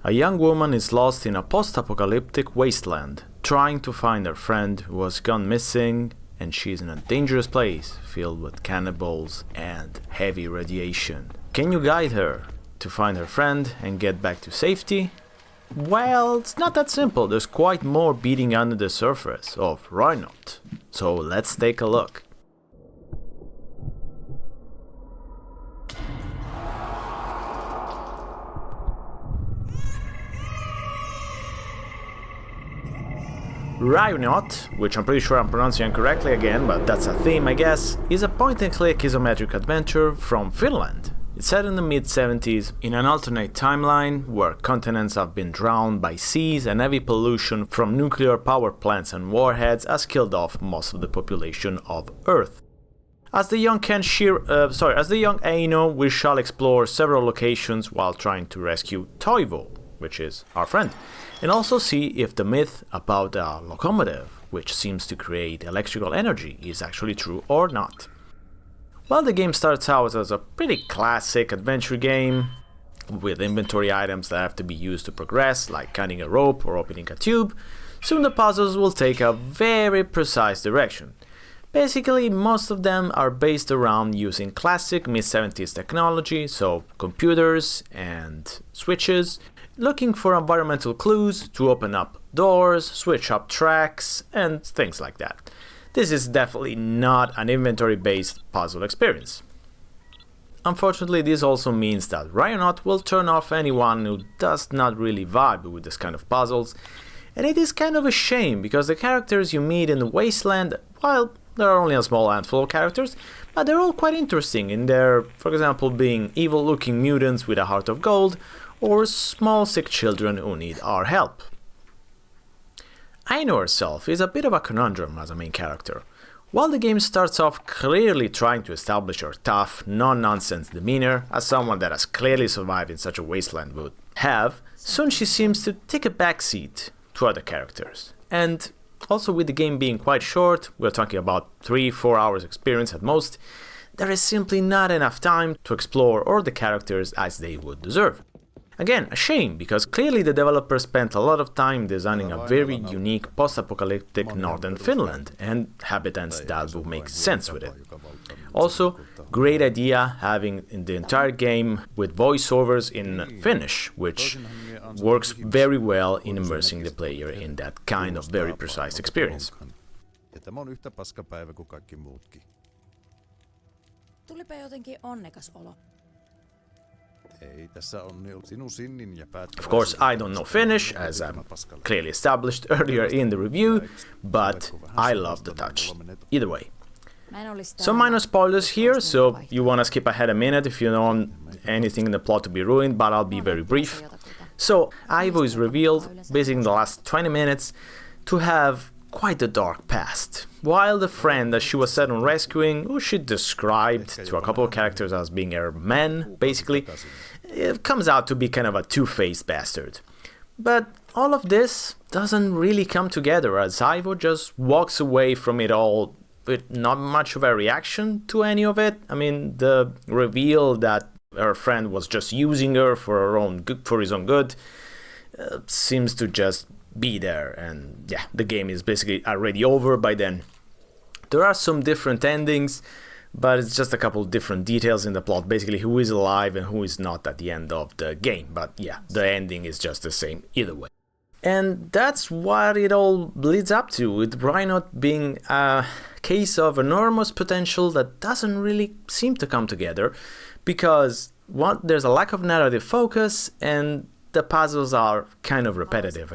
A young woman is lost in a post-apocalyptic wasteland, trying to find her friend who has gone missing, and she's in a dangerous place filled with cannibals and heavy radiation. Can you guide her to find her friend and get back to safety? Well, it's not that simple. There's quite more beating under the surface of Rauniot. So let's take a look. Rauniot, which I'm pretty sure I'm pronouncing incorrectly again, but that's a theme I guess, is a point-and-click isometric adventure from Finland. It's set in the mid-70s in an alternate timeline where continents have been drowned by seas and heavy pollution from nuclear power plants and warheads has killed off most of the population of Earth. As the young Aino, we shall explore several locations while trying to rescue Toivo, which is our friend, and also see if the myth about a locomotive, which seems to create electrical energy, is actually true or not. Well, the game starts out as a pretty classic adventure game, with inventory items that have to be used to progress, like cutting a rope or opening a tube. Soon the puzzles will take a very precise direction. Basically, most of them are based around using classic mid-70s technology, so computers and switches, looking for environmental clues to open up doors, switch up tracks, and things like that. This is definitely not an inventory-based puzzle experience. Unfortunately, this also means that Rauniot will turn off anyone who does not really vibe with this kind of puzzles, and it is kind of a shame because the characters you meet in the Wasteland, while there are only a small handful of characters, but they're all quite interesting in their, for example, being evil-looking mutants with a heart of gold, or small sick children who need our help. Aino herself is a bit of a conundrum as a main character. While the game starts off clearly trying to establish her tough, non-nonsense demeanor as someone that has clearly survived in such a wasteland would have, soon she seems to take a backseat to other characters. And also with the game being quite short, we're talking about 3-4 hours experience at most, there is simply not enough time to explore all the characters as they would deserve. Again, a shame, because clearly the developer spent a lot of time designing a very unique post-apocalyptic northern Finland and habitants that will make sense with it. Also, great idea having the entire game with voiceovers in Finnish, which works very well in immersing the player in that kind of very precise experience. Tulipa jotenkin onnekas olo. Of course, I don't know Finnish, as I clearly established earlier in the review, but I love the touch. Either way. Some minor spoilers here, so you want to skip ahead a minute if you don't want anything in the plot to be ruined, but I'll be very brief. So, Ivo is revealed, basically in the last 20 minutes, to have quite a dark past. While the friend that she was set on rescuing, who she described to a couple of characters as being her man, basically, it comes out to be kind of a two-faced bastard. But all of this doesn't really come together, as Ivo just walks away from it all with not much of a reaction to any of it. I mean, the reveal that her friend was just using her for his own good seems to just be there, and yeah, the game is basically already over by then. There are some different endings, but it's just a couple of different details in the plot, basically who is alive and who is not at the end of the game. But yeah, the ending is just the same either way. And that's what it all leads up to, with Rauniot being a case of enormous potential that doesn't really seem to come together, because there's a lack of narrative focus and the puzzles are kind of repetitive.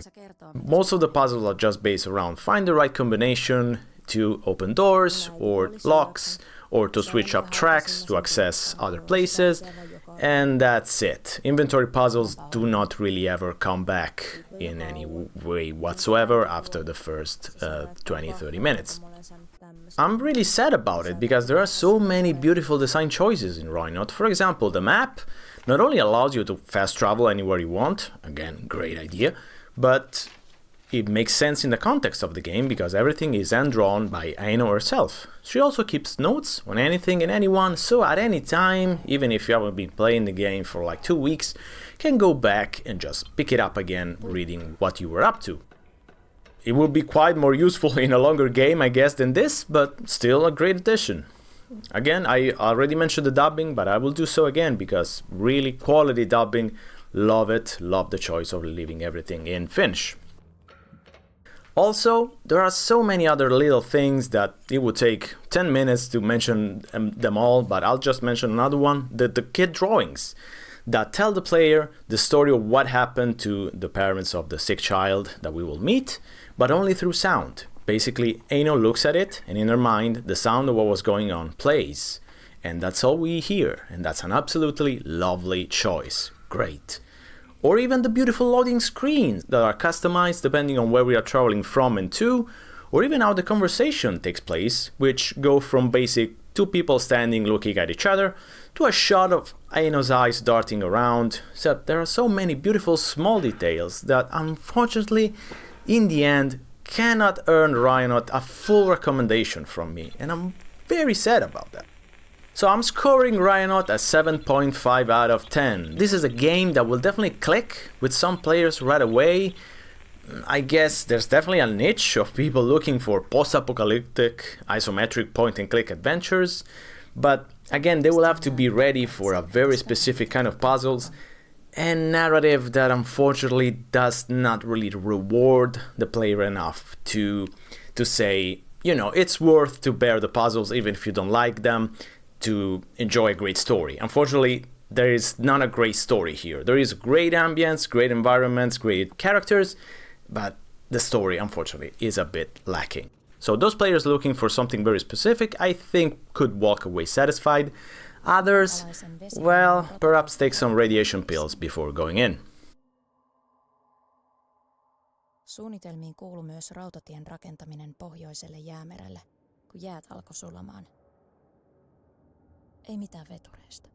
Most of the puzzles are just based around find the right combination to open doors or locks, or to switch up tracks to access other places, and that's it. Inventory puzzles do not really ever come back in any way whatsoever after the first 20-30 minutes. I'm really sad about it, because there are so many beautiful design choices in Rauniot. For example, the map not only allows you to fast travel anywhere you want, again, great idea, but it makes sense in the context of the game because everything is hand-drawn by Aino herself. She also keeps notes on anything and anyone, so at any time, even if you haven't been playing the game for like 2 weeks, you can go back and just pick it up again, reading what you were up to. It will be quite more useful in a longer game, I guess, than this, but still a great addition. Again, I already mentioned the dubbing, but I will do so again because really quality dubbing, love it, love the choice of leaving everything in Finnish. Also, there are so many other little things that it would take 10 minutes to mention them all, but I'll just mention another one, the kid drawings that tell the player the story of what happened to the parents of the sick child that we will meet, but only through sound. Basically, Aino looks at it, and in her mind, the sound of what was going on plays. And that's all we hear, and that's an absolutely lovely choice. Great. Or even the beautiful loading screens that are customized depending on where we are traveling from and to, or even how the conversation takes place, which go from basic two people standing looking at each other to a shot of Aino's eyes darting around. So there are so many beautiful small details that unfortunately, in the end, cannot earn Rauniot a full recommendation from me, and I'm very sad about that. So I'm scoring Rauniot a 7.5 out of 10. This is a game that will definitely click with some players right away. I guess there's definitely a niche of people looking for post-apocalyptic, isometric point-and-click adventures, but again, they will have to be ready for a very specific kind of puzzles and narrative that unfortunately does not really reward the player enough to say, you know, it's worth to bear the puzzles even if you don't like them, to enjoy a great story. Unfortunately, there is not a great story here. There is great ambience, great environments, great characters, but the story, unfortunately, is a bit lacking. So those players looking for something very specific, I think, could walk away satisfied. Others, well, perhaps take some radiation pills before going in. Suunnitelmiin kuului myös rautatien rakentaminen pohjoiselle jäämerelle, kun jäät alkoi sulamaan. Ei mitään vetureista.